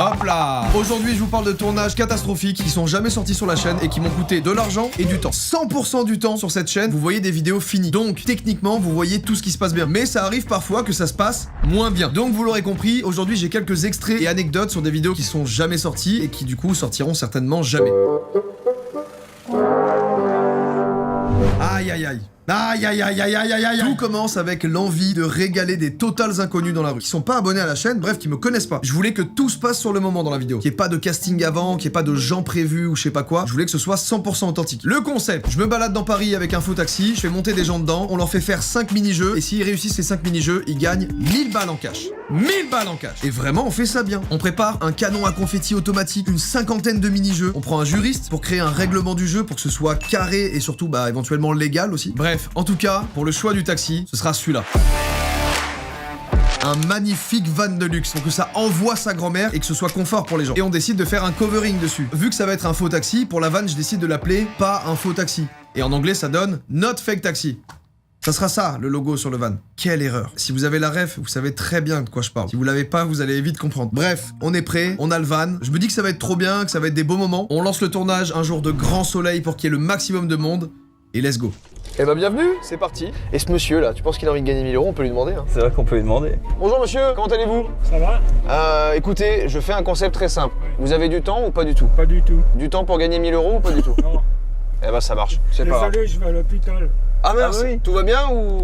Hop là. Aujourd'hui, je vous parle de tournages catastrophiques qui sont jamais sortis sur la chaîne et qui m'ont coûté de l'argent et du temps. 100% du temps sur cette chaîne, vous voyez des vidéos finies. Donc, techniquement, vous voyez tout ce qui se passe bien. Mais ça arrive parfois que ça se passe moins bien. Donc, vous l'aurez compris, aujourd'hui, j'ai quelques extraits et anecdotes sur des vidéos qui sont jamais sorties et qui, du coup, sortiront certainement jamais. Aïe aïe aïe. Aïe aïe aïe aïe aïe aïe aïe. Tout commence avec l'envie de régaler des totales inconnus dans la rue, qui sont pas abonnés à la chaîne, bref, qui me connaissent pas. Je voulais que tout se passe sur le moment dans la vidéo, qu'il y ait pas de casting avant, qu'il y ait pas de gens prévus ou je sais pas quoi. Je voulais que ce soit 100% authentique. Le concept, je me balade dans Paris avec un faux taxi, je fais monter des gens dedans, on leur fait faire 5 mini-jeux, et s'ils réussissent ces 5 mini-jeux, ils gagnent 1000 balles en cash. 1000 balles en cash. Et vraiment, on fait ça bien. On prépare un canon à confetti automatique, une cinquantaine de mini-jeux. On prend un juriste pour créer un règlement du jeu pour que ce soit carré et surtout, éventuellement légal aussi. Bref, en tout cas, pour le choix du taxi, ce sera celui-là. Un magnifique van de luxe pour que ça envoie sa grand-mère et que ce soit confort pour les gens. Et on décide de faire un covering dessus. Vu que ça va être un faux taxi, pour la van, je décide de l'appeler pas un faux taxi. Et en anglais, ça donne not fake taxi. Ça sera ça, le logo sur le van. Quelle erreur. Si vous avez la ref, vous savez très bien de quoi je parle. Si vous l'avez pas, vous allez vite comprendre. Bref, on est prêt, on a le van. Je me dis que ça va être trop bien, que ça va être des beaux moments. On lance le tournage un jour de grand soleil pour qu'il y ait le maximum de monde. Et let's go. Eh ben bienvenue, c'est parti. Et ce monsieur là, tu penses qu'il a envie de gagner 1000 €? On peut lui demander. Hein. C'est vrai qu'on peut lui demander. Bonjour monsieur, comment allez-vous? Ça va? Écoutez, je fais un concept très simple. Vous avez du temps ou pas du tout? Pas du tout. Du temps pour gagner 1000 € ou pas du tout? Non. Eh ben ça marche, c'est pas grave. Désolé, je vais à l'hôpital. Ah mince, Ah oui. tout va bien ou?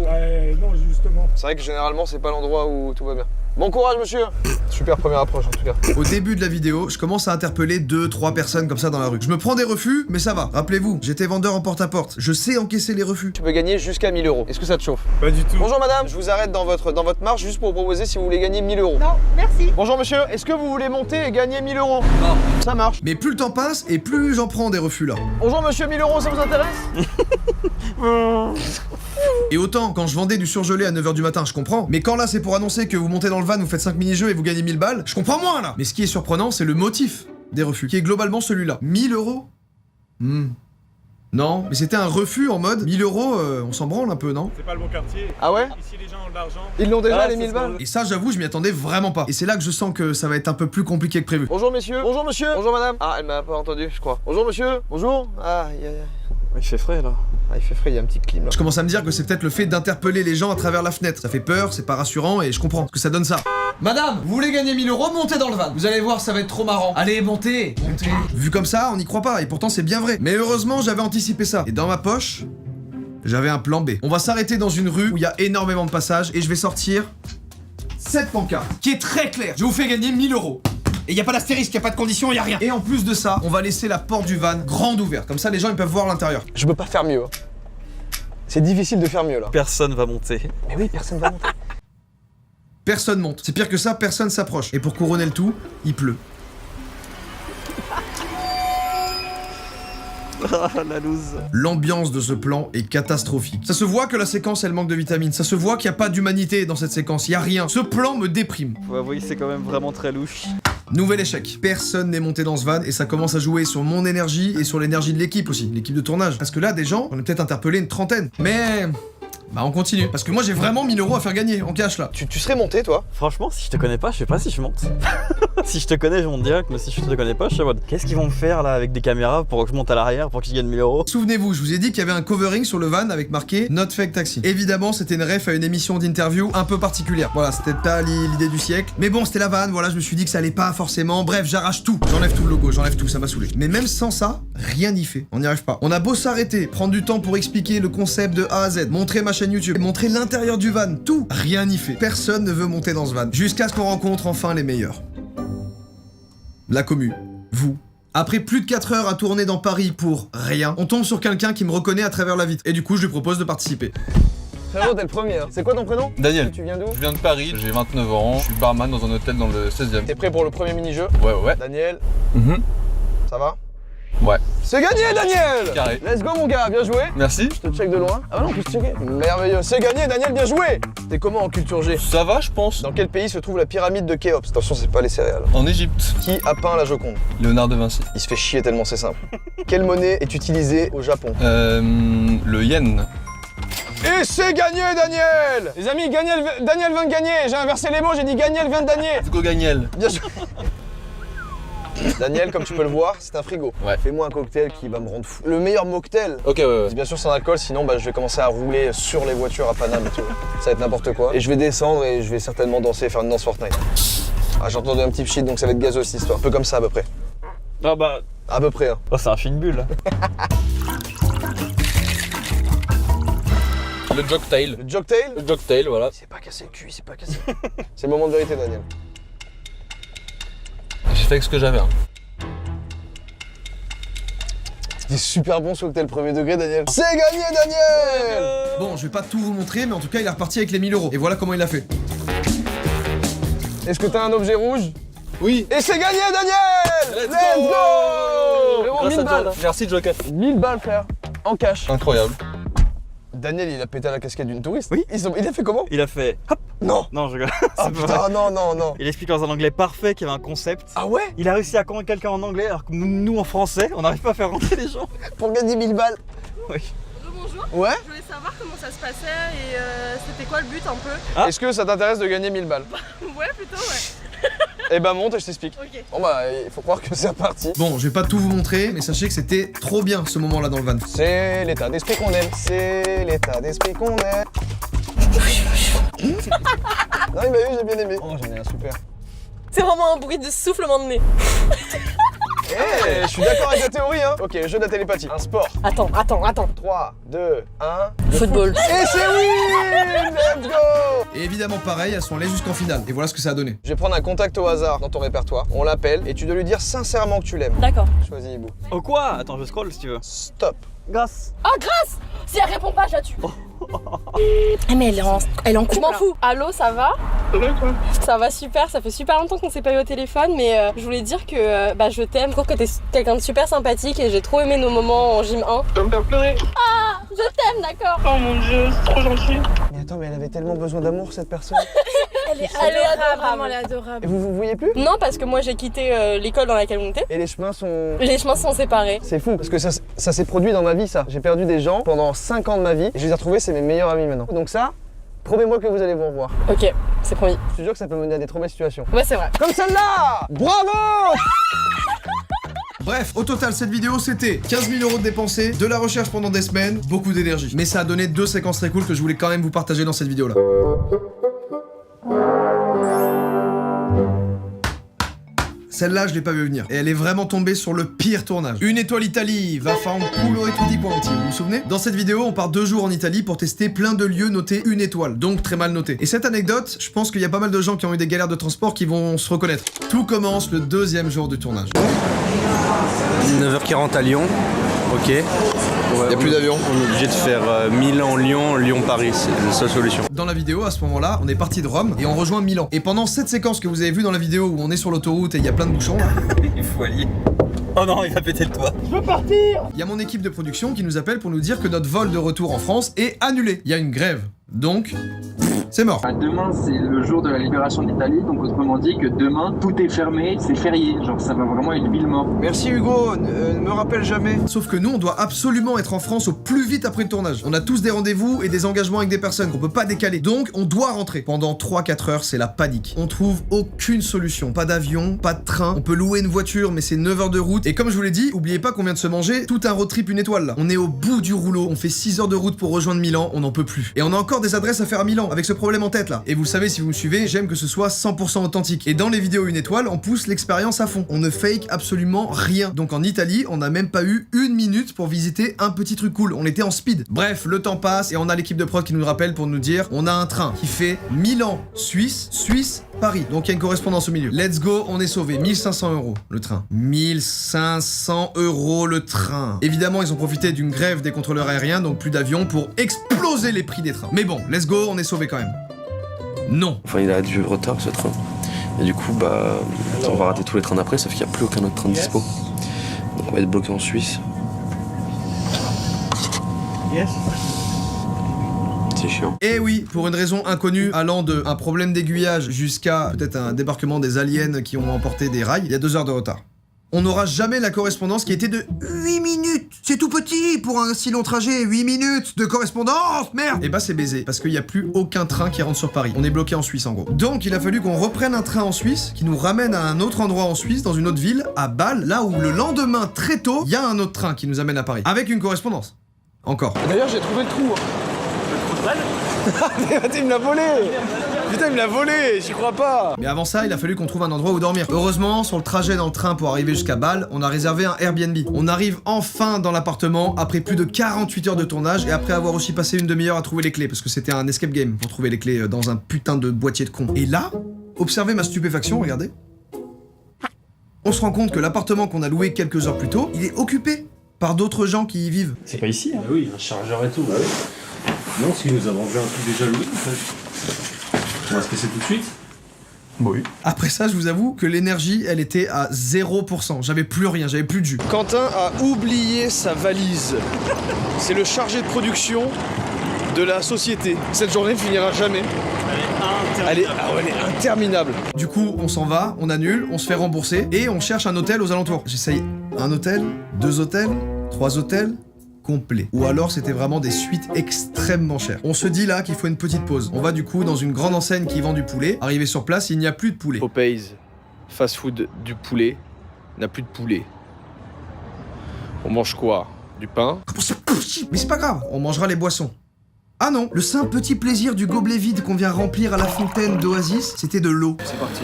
Non, justement. C'est vrai que généralement c'est pas l'endroit où tout va bien. Bon courage monsieur. Super première approche en tout cas. Au début de la vidéo, je commence à interpeller 2-3 personnes comme ça dans la rue. Je me prends des refus, mais ça va. Rappelez-vous, j'étais vendeur en porte-à-porte. Je sais encaisser les refus. Tu peux gagner jusqu'à 1000 €. Est-ce que ça te chauffe? Pas du tout. Bonjour madame, je vous arrête dans votre marche juste pour vous proposer si vous voulez gagner 1000 €. Non, merci. Bonjour monsieur, est-ce que vous voulez monter et gagner 1000 €? Non. Ça marche. Mais plus le temps passe et plus j'en prends des refus là. Bonjour monsieur, 1000 €, ça vous intéresse? Et autant, quand je vendais du surgelé à 9h du matin, je comprends. Mais quand là, c'est pour annoncer que vous montez dans le van, vous faites 5 mini-jeux et vous gagnez 1000 balles, je comprends moins là. Mais ce qui est surprenant, c'est le motif des refus, qui est globalement celui-là. 1000 €? Non, mais c'était un refus en mode 1000 €, on s'en branle un peu, non? C'est pas le bon quartier. Ah ouais? Ici, les gens ont de l'argent. Ils l'ont déjà Ah, les c'est 1000 ce balles? qu'on- Et ça, j'avoue, je m'y attendais vraiment pas. Et c'est là que je sens que ça va être un peu plus compliqué que prévu. Bonjour messieurs. Bonjour monsieur. Bonjour madame. Ah, elle m'a pas entendu, je crois. Bonjour monsieur. Bonjour. Ah, Il fait frais là. il fait frais, il y a un petit clim là. Je commence à me dire que c'est peut-être le fait d'interpeller les gens à travers la fenêtre. Ça fait peur, c'est pas rassurant et je comprends. Parce que ça donne ça. Madame, vous voulez gagner 1000 €, montez dans le van. Vous allez voir, ça va être trop marrant. Allez, montez, montez. Vu comme ça, on n'y croit pas et pourtant c'est bien vrai. Mais heureusement, j'avais anticipé ça. Et dans ma poche, j'avais un plan B. On va s'arrêter dans une rue où il y a énormément de passages et je vais sortir cette pancarte qui est très claire. Je vous fais gagner 1000 €. Et y a pas d'astérisque, y a pas de condition, y a rien. Et en plus de ça, on va laisser la porte du van grande ouverte. Comme ça, les gens ils peuvent voir l'intérieur. Je peux pas faire mieux. Hein. C'est difficile de faire mieux là. Personne va monter. Mais oui, personne va monter. Personne monte. C'est pire que ça, personne s'approche. Et pour couronner le tout, il pleut. Ah la loose. L'ambiance de ce plan est catastrophique. Ça se voit que la séquence elle manque de vitamines. Ça se voit qu'il n'y a pas d'humanité dans cette séquence. Il y a rien. Ce plan me déprime. Faut avouer que c'est quand même vraiment très louche. Nouvel échec. Personne n'est monté dans ce van et ça commence à jouer sur mon énergie et sur l'énergie de l'équipe aussi, l'équipe de tournage. Parce que là, des gens, on est peut-être interpellé une trentaine. Mais... on continue. Parce que moi, j'ai vraiment 1000 € à faire gagner en cash là. Tu serais monté toi? Franchement, si je te connais pas, je sais pas si je monte. Si je te connais, je monte direct, mais si je te connais pas, je suis en mode qu'est-ce qu'ils vont me faire là avec des caméras pour que je monte à l'arrière pour que je gagne 1000 €? Souvenez-vous, je vous ai dit qu'il y avait un covering sur le van avec marqué Not Fake Taxi. Évidemment, c'était une ref à une émission d'interview un peu particulière. Voilà, c'était pas l'idée du siècle. Mais bon, c'était la van, voilà, je me suis dit que ça allait pas forcément. Bref, j'arrache tout. J'enlève tout le logo, j'enlève tout, ça m'a saoulé. Mais même sans ça, rien n'y fait. On n'y arrive pas. On a beau s'arrêter, prendre du temps pour expliquer le concept de A à Z, montrer ma chaîne YouTube, montrer l'intérieur du van, tout, rien n'y fait. Personne ne veut monter dans ce van. Jusqu'à ce qu'on rencontre enfin les meilleurs. La commu. Vous. Après plus de 4 heures à tourner dans Paris pour rien, on tombe sur quelqu'un qui me reconnaît à travers la vitre. Et du coup, je lui propose de participer. Frérot, t'es le premier. Hein. C'est quoi ton prénom? Daniel. Tu viens d'où? Je viens de Paris, j'ai 29 ans, je suis barman dans un hôtel dans le 16e. T'es prêt pour le premier mini-jeu? Ouais. Daniel, ça va? Ouais. C'est gagné Daniel! Carré. Let's go mon gars, bien joué! Merci. Je te check de loin. Ah non, on peut se checker. Merveilleux. C'est gagné Daniel, bien joué! T'es comment en culture G? Ça va, je pense. Dans quel pays se trouve la pyramide de Khéops? Attention, c'est pas les céréales. En Égypte. Qui a peint la Joconde? Léonard de Vinci. Il se fait chier tellement c'est simple. Quelle monnaie est utilisée au Japon? Le yen. Et c'est gagné Daniel! Les amis, Daniel vient de gagner. J'ai inversé les mots, j'ai dit Daniel vient de gagner. Let's go Gagnel. Bien sûr. Daniel, comme tu peux le voir, c'est un frigo. Ouais. Fais-moi un cocktail qui va me rendre fou. Le meilleur mocktail. Ok, ouais. Bien sûr sans alcool, sinon bah, je vais commencer à rouler sur les voitures à Paname et tout. Ça va être n'importe quoi. Et je vais descendre et je vais certainement danser, faire une danse Fortnite. Ah, j'ai entendu un petit shit, donc ça va être gazeux cette histoire. Un peu comme ça à peu près. Ah bah. À peu près, hein. Oh, c'est un film bulle. Le jogtail. Le jogtail. Le jogtail, voilà. C'est pas cassé le cul, c'est pas cassé. C'est le moment de vérité, Daniel. J'ai fait avec ce que j'avais. Hein. T'es super bon sur le cocktail premier degré, Daniel. C'est gagné, Daniel. Bon, je vais pas tout vous montrer, mais en tout cas, il est reparti avec les 1000 €. Et voilà comment il a fait. Est-ce que t'as un objet rouge? Oui. Et c'est gagné, Daniel. Let's go. Frérot, 1000 balles. Merci, Joker. 1000 balles, frère. En cash. Incroyable. Daniel, il a pété à la casquette d'une touriste. Oui. Il a fait comment? Il a fait hop. Non. Non, je rigole. Ah C'est pas vrai. putain, non, non, non. Il explique dans un anglais parfait qu'il y avait un concept. Ah ouais? Il a réussi à convaincre quelqu'un en anglais alors que nous en français, on n'arrive pas à faire rentrer les gens. Pour gagner 1000 balles. Oui. Bonjour, Ouais. je voulais savoir comment ça se passait et c'était quoi le but un peu. Ah. Est-ce que ça t'intéresse de gagner 1000 balles? Ouais, plutôt, ouais. Eh ben monte et je t'explique. Ok. Bon bah, il faut croire que c'est reparti. Bon, je vais pas tout vous montrer, mais sachez que c'était trop bien ce moment-là dans le van. C'est l'état d'esprit qu'on aime. C'est l'état d'esprit qu'on aime. Non, il m'a eu, j'ai bien aimé. Oh, j'en ai un super. C'est vraiment un bruit de soufflement de nez. Eh, je suis d'accord avec la théorie, hein. Ok, jeu de la télépathie. Un sport. Attends. 3, 2, 1. Football. Et c'est oui. Let's go. Et évidemment, pareil, elles sont allées jusqu'en finale. Et voilà ce que ça a donné. Je vais prendre un contact au hasard dans ton répertoire. On l'appelle et tu dois lui dire sincèrement que tu l'aimes. D'accord. Choisis Hibou. Oh quoi? Attends, je scroll si tu veux. Stop. Grâce. Ah, grâce. Si elle répond pas, je la tue. Ah, mais elle est en couple. Je m'en fous. Allô, ça va? Ça va super, ça fait super longtemps qu'on s'est pas eu au téléphone, mais je voulais dire que je t'aime. Je trouve que t'es quelqu'un de super sympathique et j'ai trop aimé nos moments en gym 1. Tu vas me faire pleurer. Ah, je t'aime, d'accord. Oh mon dieu, c'est trop gentil. Mais attends, mais elle avait tellement besoin d'amour, cette personne. Elle est adorable. Elle est adorable. Et vous voyez plus? Non, parce que moi j'ai quitté l'école dans laquelle on était. Et les chemins sont... Les chemins sont séparés. C'est fou, parce que ça s'est produit dans ma vie, ça. J'ai perdu des gens pendant 5 ans de ma vie, et je les ai retrouvés, c'est mes meilleurs amis maintenant. Donc ça, promets-moi que vous allez vous revoir. Ok, c'est promis. Je te jure que ça peut mener à des trop belles situations. Ouais, c'est vrai. Comme celle-là! Bravo! Bref, au total, cette vidéo, c'était 15 000 € de dépensés, de la recherche pendant des semaines, beaucoup d'énergie. Mais ça a donné 2 séquences très cool que je voulais quand même vous partager dans cette vidéo-là. Celle-là, je l'ai pas vu venir. Et elle est vraiment tombée sur le pire tournage. Une étoile Italie, va fa un culo e tutti quanti, vous vous souvenez? Dans cette vidéo, on part 2 jours en Italie pour tester plein de lieux notés 1 étoile, donc très mal notés. Et cette anecdote, je pense qu'il y a pas mal de gens qui ont eu des galères de transport qui vont se reconnaître. Tout commence le 2e jour du tournage. 9h40 à Lyon, ok. Y a plus d'avion. On est obligé de faire Milan-Lyon, Lyon-Paris, c'est la seule solution. Dans la vidéo, à ce moment-là, on est parti de Rome et on rejoint Milan. Et pendant cette séquence que vous avez vue dans la vidéo où on est sur l'autoroute et il y a plein de bouchons, là, Il faut allier. Oh non, il va péter le toit. il y a mon équipe de production qui nous appelle pour nous dire que notre vol de retour en France est annulé. Il y a une grève. Donc, c'est mort. Demain, c'est le jour de la libération d'Italie, donc autrement dit que demain, tout est fermé, c'est férié. Genre, ça va vraiment être ville mort. Merci Hugo, ne me rappelle jamais. Sauf que nous, on doit absolument être en France au plus vite après le tournage. On a tous des rendez-vous et des engagements avec des personnes qu'on peut pas décaler. Donc, on doit rentrer. Pendant 3-4 heures, c'est la panique. On trouve aucune solution. Pas d'avion, pas de train. On peut louer une voiture, mais c'est 9 heures de route. Et comme je vous l'ai dit, oubliez pas qu'on vient de se manger tout un road trip 1 étoile là. On est au bout du rouleau. On fait 6 heures de route pour rejoindre Milan. On n'en peut plus. Et on a encore des adresses à faire à Milan avec ce problème en tête là. Et vous le savez si vous me suivez, j'aime que ce soit 100% authentique. Et dans les vidéos 1 étoile, on pousse l'expérience à fond. On ne fake absolument rien. Donc en Italie, on n'a même pas eu 1 minute pour visiter un petit truc cool. On était en speed. Bref, le temps passe et on a l'équipe de prod qui nous rappelle pour nous dire on a un train qui fait Milan, Suisse, Suisse, Paris. Donc il y a une correspondance au milieu. Let's go, on est sauvé. 1500 € le train. 1500 € le train. Évidemment, ils ont profité d'une grève des contrôleurs aériens, donc plus d'avions pour exploser les prix des trains. Mais bon, let's go, on est sauvé quand même. Non. Enfin, il a du retard ce train. Et du coup, on va rater tous les trains d'après, sauf qu'il n'y a plus aucun autre train dispo. Donc on va être bloqué en Suisse. C'est chiant. Et oui, pour une raison inconnue, allant de un problème d'aiguillage jusqu'à peut-être un débarquement des aliens qui ont emporté des rails, il y a 2 heures de retard. On n'aura jamais la correspondance qui était de 8 minutes C'est tout petit pour un si long trajet, 8 minutes de correspondance, merde. Et bah c'est baisé, parce qu'il n'y a plus aucun train qui rentre sur Paris. On est bloqué en Suisse en gros. Donc il a fallu qu'on reprenne un train en Suisse, qui nous ramène à un autre endroit en Suisse, dans une autre ville, à Bâle, là où le lendemain, très tôt, il y a un autre train qui nous amène à Paris. Avec une correspondance. Encore. D'ailleurs, j'ai trouvé le trou. Le trou de balle? Il me l'a volé. Putain, il me l'a volé, j'y crois pas. Mais avant ça, il a fallu qu'on trouve un endroit où dormir. Heureusement, sur le trajet dans le train pour arriver jusqu'à Bâle, on a réservé un Airbnb. On arrive enfin dans l'appartement après plus de 48 heures de tournage et après avoir aussi passé une demi-heure à trouver les clés parce que c'était un escape game pour trouver les clés dans un putain de boîtier de con. Et là, observez ma stupéfaction, regardez. On se rend compte que l'appartement qu'on a loué quelques heures plus tôt, il est occupé par d'autres gens qui y vivent. C'est pas ici, hein. Bah oui, un chargeur et tout, bah oui. Non, parce qu'il nous a vendu un truc déjà loué, en fait. On va se casser tout de suite. Oui. Après ça, je vous avoue que l'énergie, elle était à 0%. J'avais plus rien, j'avais plus de jus. Quentin a oublié sa valise. C'est le chargé de production de la société. Cette journée ne finira jamais. Elle est interminable. Du coup, on s'en va, on annule, on se fait rembourser et on cherche un hôtel aux alentours. J'essaye un hôtel, 2 hôtels, 3 hôtels, complet. Ou alors c'était vraiment des suites extrêmement chères. On se dit là qu'il faut une petite pause. On va du coup dans une grande enseigne qui vend du poulet. Arrivé sur place, il n'y a plus de poulet. Popeyes, fast food du poulet, n'a plus de poulet. On mange quoi? Du pain? Mais c'est pas grave, on mangera les boissons. Ah non, le simple petit plaisir du gobelet vide qu'on vient remplir à la fontaine d'Oasis, c'était de l'eau. C'est parti.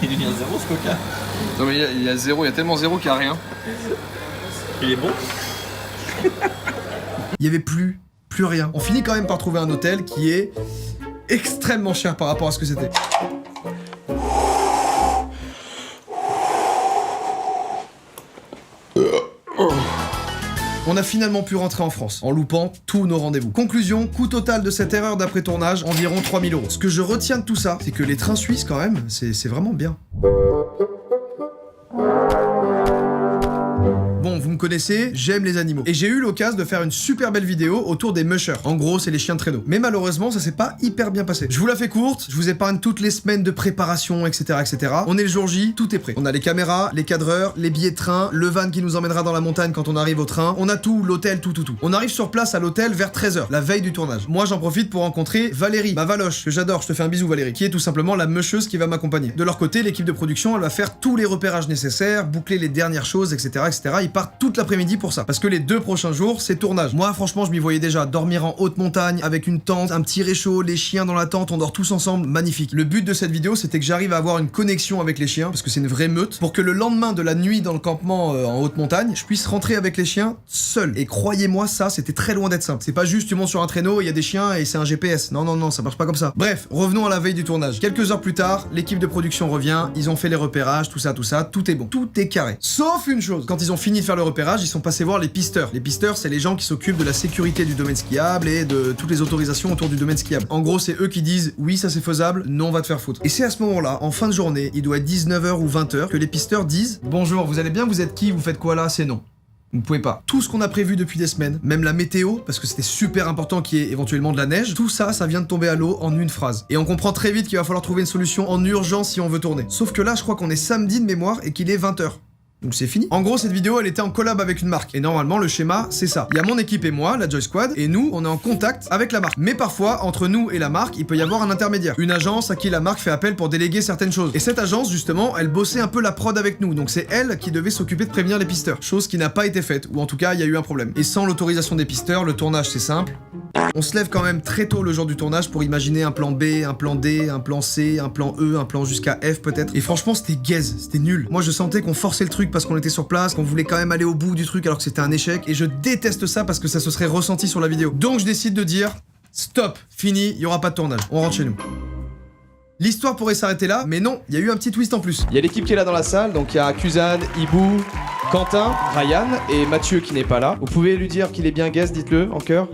Il devient zéro ce coca. Non mais il y a zéro, il y a tellement zéro qu'il n'y a rien. Il est bon? Il y avait plus rien. On finit quand même par trouver un hôtel qui est extrêmement cher par rapport à ce que c'était. On a finalement pu rentrer en France, en loupant tous nos rendez-vous. Conclusion, coût total de cette erreur d'après-tournage, environ 3 000 €. Ce que je retiens de tout ça, c'est que les trains suisses, quand même, c'est vraiment bien. Bon, vous me connaissez, j'aime les animaux. Et j'ai eu l'occasion de faire une super belle vidéo autour des mushers. En gros, c'est les chiens de traîneau. Mais malheureusement, ça s'est pas hyper bien passé. Je vous la fais courte, je vous épargne toutes les semaines de préparation, etc., etc. On est le jour J, tout est prêt. On a les caméras, les cadreurs, les billets de train, le van qui nous emmènera dans la montagne quand on arrive au train. On a tout, l'hôtel, tout. On arrive sur place à l'hôtel vers 13 h, la veille du tournage. Moi, j'en profite pour rencontrer Valérie, ma valoche, que j'adore, je te fais un bisou Valérie, qui est tout simplement la musheuse qui va m'accompagner. De leur côté, l'équipe de production, elle va faire tous les repérages nécessaires, boucler les dernières choses, etc., etc. Ils partent toute l'après-midi pour ça. Parce que les 2 prochains jours, c'est tournage. Moi, franchement, je m'y voyais déjà dormir en haute montagne, avec une tente, un petit réchaud, les chiens dans la tente, on dort tous ensemble, magnifique. Le but de cette vidéo, c'était que j'arrive à avoir une connexion avec les chiens, parce que c'est une vraie meute, pour que le lendemain de la nuit dans le campement en haute montagne, je puisse rentrer avec les chiens seul. Et croyez-moi, ça, c'était très loin d'être simple. C'est pas juste tu montes sur un traîneau, il y a des chiens et c'est un GPS. Non, ça marche pas comme ça. Bref, revenons à la veille du tournage. Quelques heures plus tard, l'équipe de production revient, ils ont fait les repérages, tout ça, tout est bon. Tout est carré. Sauf une chose. Quand ils ont fini de faire le repérage, ils sont passés voir les pisteurs. Les pisteurs, c'est les gens qui s'occupent de la sécurité du domaine skiable et de toutes les autorisations autour du domaine skiable. En gros, c'est eux qui disent oui, ça c'est faisable, non, on va te faire foutre. Et c'est à ce moment-là, en fin de journée, il doit être 19 h ou 20 h, que les pisteurs disent bonjour, vous allez bien, vous êtes qui, vous faites quoi là, c'est non. Vous pouvez pas. Tout ce qu'on a prévu depuis des semaines, même la météo, parce que c'était super important qu'il y ait éventuellement de la neige, tout ça, ça vient de tomber à l'eau en une phrase. Et on comprend très vite qu'il va falloir trouver une solution en urgence si on veut tourner. Sauf que là, je crois qu'on est samedi de mémoire et qu'il est 20 h. Donc c'est fini. En gros, cette vidéo, elle était en collab avec une marque. Et normalement, le schéma, c'est ça. Il y a mon équipe et moi, la Joy Squad, et nous, on est en contact avec la marque. Mais parfois, entre nous et la marque, il peut y avoir un intermédiaire. Une agence à qui la marque fait appel pour déléguer certaines choses. Et cette agence, justement, elle bossait un peu la prod avec nous. Donc c'est elle qui devait s'occuper de prévenir les pisteurs. Chose qui n'a pas été faite. Ou en tout cas, il y a eu un problème. Et sans l'autorisation des pisteurs, le tournage, c'est simple. On se lève quand même très tôt le jour du tournage pour imaginer un plan B, un plan D, un plan C, un plan E, un plan jusqu'à F peut-être. Et franchement, c'était gaze, c'était nul. Moi, je sentais qu'on forçait le truc parce qu'on était sur place, qu'on voulait quand même aller au bout du truc alors que c'était un échec. Et je déteste ça parce que ça se serait ressenti sur la vidéo. Donc je décide de dire stop, fini, il y aura pas de tournage. On rentre chez nous. L'histoire pourrait s'arrêter là, mais non, il y a eu un petit twist en plus. Il y a l'équipe qui est là dans la salle, donc il y a Kuzan, Ibou, Quentin, Ryan et Mathieu qui n'est pas là. Vous pouvez lui dire qu'il est bien gaze, dites-le en chœur.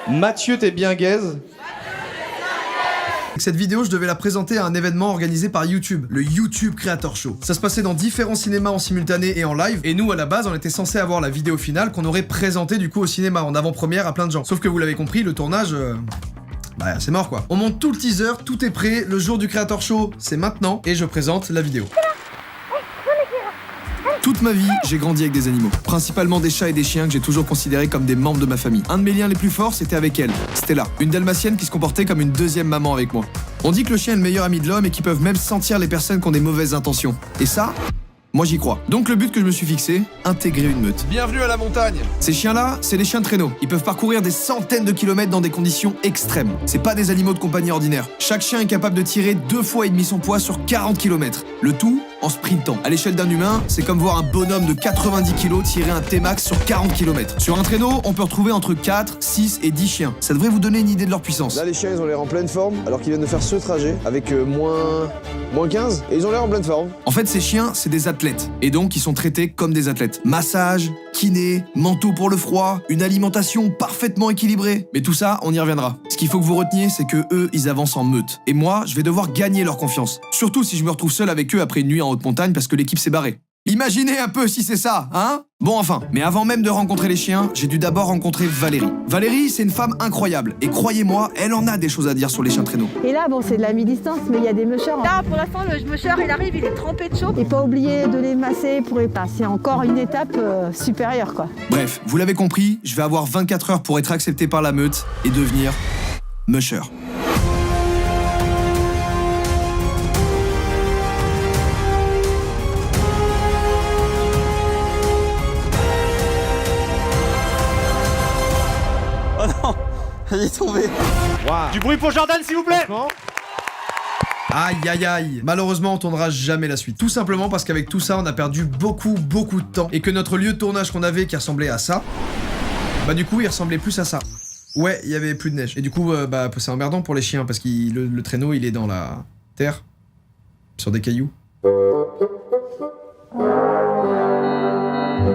Mathieu, t'es bien gaze. Cette vidéo, je devais la présenter à un événement organisé par YouTube, le YouTube Creator Show. Ça se passait dans différents cinémas en simultané et en live, et nous, à la base, on était censé avoir la vidéo finale qu'on aurait présentée du coup au cinéma, en avant-première à plein de gens. Sauf que vous l'avez compris, le tournage... Bah, c'est mort quoi. On monte tout le teaser, tout est prêt, le jour du Creator Show, c'est maintenant, et je présente la vidéo. Toute ma vie, j'ai grandi avec des animaux. Principalement des chats et des chiens que j'ai toujours considérés comme des membres de ma famille. Un de mes liens les plus forts, c'était avec elle, Stella. Une dalmatienne qui se comportait comme une deuxième maman avec moi. On dit que le chien est le meilleur ami de l'homme et qu'ils peuvent même sentir les personnes qui ont des mauvaises intentions. Et ça, moi j'y crois. Donc le but que je me suis fixé, intégrer une meute. Bienvenue à la montagne. Ces chiens-là, c'est des chiens de traîneau. Ils peuvent parcourir des centaines de kilomètres dans des conditions extrêmes. C'est pas des animaux de compagnie ordinaires. Chaque chien est capable de tirer 2,5 fois son poids sur 40 km. Le tout en sprintant. À l'échelle d'un humain, c'est comme voir un bonhomme de 90 kg tirer un T-Max sur 40 km. Sur un traîneau, on peut retrouver entre 4, 6 et 10 chiens. Ça devrait vous donner une idée de leur puissance. Là, les chiens, ils ont l'air en pleine forme, alors qu'ils viennent de faire ce trajet avec moins 15, et ils ont l'air en pleine forme. En fait, ces chiens, c'est des athlètes. Et donc, ils sont traités comme des athlètes. Massage, kiné, manteau pour le froid, une alimentation parfaitement équilibrée. Mais tout ça, on y reviendra. Ce qu'il faut que vous reteniez, c'est que eux, ils avancent en meute. Et moi, je vais devoir gagner leur confiance. Surtout si je me retrouve seul avec eux après une nuit en haute montagne parce que l'équipe s'est barrée. Imaginez un peu si c'est ça, hein? Bon enfin, mais avant même de rencontrer les chiens, j'ai dû d'abord rencontrer Valérie. Valérie, c'est une femme incroyable. Et croyez-moi, elle en a des choses à dire sur les chiens de traîneau. Et là, bon, c'est de la mi-distance, mais il y a des mushers. Là, pour l'instant, le musher, il arrive, il est trempé de chaud. Et pas oublier de les masser pour les passer. C'est encore une étape supérieure, quoi. Bref, vous l'avez compris, je vais avoir 24 heures pour être accepté par la meute et devenir musher. Oh non, il est tombé. Wow. Du bruit pour Jordan, s'il vous plaît. Aïe aïe aïe. Malheureusement, on tournera jamais la suite. Tout simplement parce qu'avec tout ça, on a perdu beaucoup de temps. Et que notre lieu de tournage qu'on avait, qui ressemblait à ça, bah du coup, il ressemblait plus à ça. Ouais, il y avait plus de neige. Et du coup, bah c'est emmerdant pour les chiens parce que le traîneau, il est dans la terre, sur des cailloux.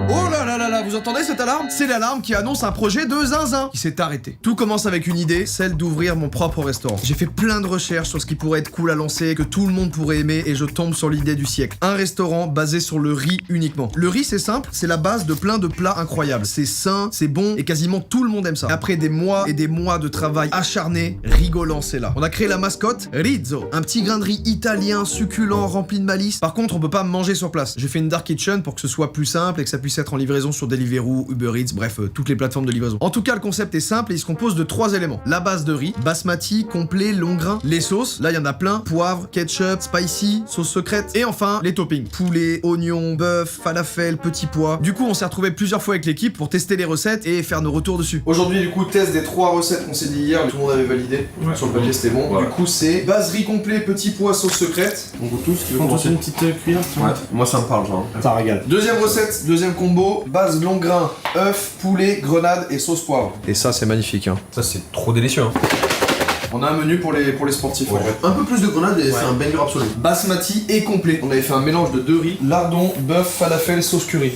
Oh là là là là, vous entendez cette alarme? C'est l'alarme qui annonce un projet de zinzin qui s'est arrêté. Tout commence avec une idée, celle d'ouvrir mon propre restaurant. J'ai fait plein de recherches sur ce qui pourrait être cool à lancer, que tout le monde pourrait aimer, et je tombe sur l'idée du siècle. Un restaurant basé sur le riz uniquement. Le riz, c'est simple, c'est la base de plein de plats incroyables. C'est sain, c'est bon, et quasiment tout le monde aime ça. Et après des mois et des mois de travail acharné, Rigolant, c'est là. On a créé la mascotte Rizzo, un petit grain de riz italien, succulent, rempli de malice. Par contre, on peut pas manger sur place. J'ai fait une dark kitchen pour que ce soit plus simple et que ça puisse être en livraison sur Deliveroo, Uber Eats, bref, toutes les plateformes de livraison. En tout cas, le concept est simple et il se compose de 3 éléments. La base de riz, basmati, complet, long grain. Les sauces, là il y en a plein. Poivre, ketchup, spicy, sauce secrète. Et enfin, les toppings. Poulet, oignons, bœuf, falafel, petits pois. Du coup, on s'est retrouvés plusieurs fois avec l'équipe pour tester les recettes et faire nos retours dessus. Aujourd'hui, du coup, test des 3 recettes qu'on s'est dit hier, tout le monde avait validé. Ouais. Sur le papier, c'était bon. Ouais. Du coup, c'est base riz complet, petits pois, sauce secrète. On goûte tous. Tu veux commencer une petite cuillère? Ouais, moi ça me parle, genre. Ça régale. Deuxième recette, deuxième combo, base long grain, œuf, poulet, grenade et sauce poivre. Et ça, c'est magnifique, hein. Ça c'est trop délicieux, hein. On a un menu pour les sportifs, en vrai. Un peu plus de grenade et c'est un banger absolu. Basmati et complet. On avait fait un mélange de 2 riz, lardon, bœuf, falafel, sauce curry.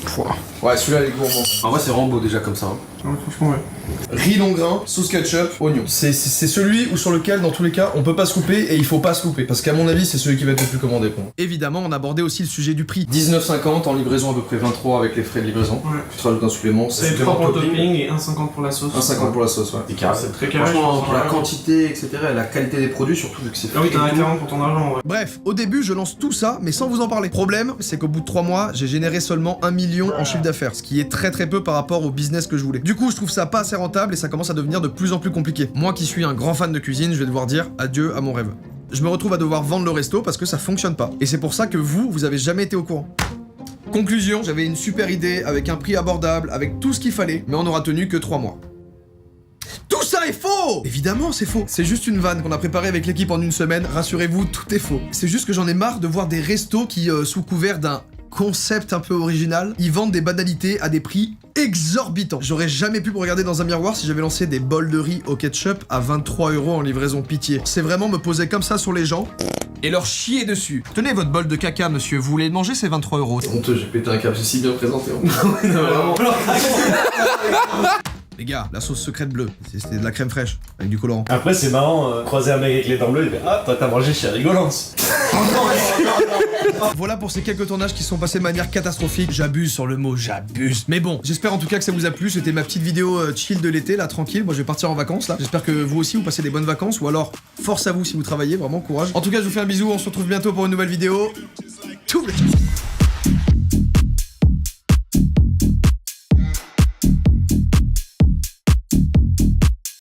Ouais, celui-là, il est gourmand. En vrai, c'est vraiment beau déjà comme ça. Hein. Ouais, franchement, ouais. Riz long grain, sauce ketchup, oignon. C'est celui ou sur lequel, dans tous les cas, on peut pas se louper et il faut pas se louper. Parce qu'à mon avis, c'est celui qui va être le plus commandé pour moi. Évidemment, on abordait aussi le sujet du prix. 19,50 en livraison, à peu près 23 avec les frais de livraison. Ouais. Tu te rajoutes un supplément. C'est 3 pour le topping et 1,50 pour la sauce. 1,50 pour la sauce, ouais. C'est carré. C'est très carré. Franchement, pour la quantité, etc., et la qualité des produits, surtout vu que c'est Ah oui, t'as un référent pour ton argent, ouais. Bref, au début, je lance tout ça, mais sans vous en parler. Problème, c'est qu'au bout de 3 mois, j'ai généré seulement 1 million en chiffre d'affaires, ce qui est très peu par rapport au business que je voulais. Du coup, je trouve ça pas assez rentable et ça commence à devenir de plus en plus compliqué. Moi qui suis un grand fan de cuisine, je vais devoir dire adieu à mon rêve. Je me retrouve à devoir vendre le resto parce que ça fonctionne pas. Et c'est pour ça que vous avez jamais été au courant. Conclusion, j'avais une super idée avec un prix abordable, avec tout ce qu'il fallait, mais on aura tenu que 3 mois. Tout ça est faux! Évidemment, c'est faux. C'est juste une vanne qu'on a préparée avec l'équipe en une semaine. Rassurez-vous, tout est faux. C'est juste que j'en ai marre de voir des restos qui, sous couvert d'un concept un peu original, ils vendent des banalités à des prix exorbitants. J'aurais jamais pu me regarder dans un miroir si j'avais lancé des bols de riz au ketchup à 23 € en livraison, pitié. C'est vraiment me poser comme ça sur les gens et leur chier dessus. Tenez votre bol de caca, monsieur, vous voulez le manger, c'est 23 €. C'est honteux, j'ai pété un câble, c'est si bien présenté. Les gars, la sauce secrète bleue, c'était de la crème fraîche, avec du colorant. Après, c'est marrant, croiser un mec avec les dents bleues, il fait ah, toi t'as mangé chez Rigolance. Voilà pour ces quelques tournages qui sont passés de manière catastrophique. J'abuse sur le mot, j'abuse. Mais bon, j'espère en tout cas que ça vous a plu. C'était ma petite vidéo chill de l'été, là, tranquille. Moi, je vais partir en vacances, là. J'espère que vous aussi, vous passez des bonnes vacances. Ou alors, force à vous si vous travaillez, vraiment, courage. En tout cas, je vous fais un bisou. On se retrouve bientôt pour une nouvelle vidéo. Tout le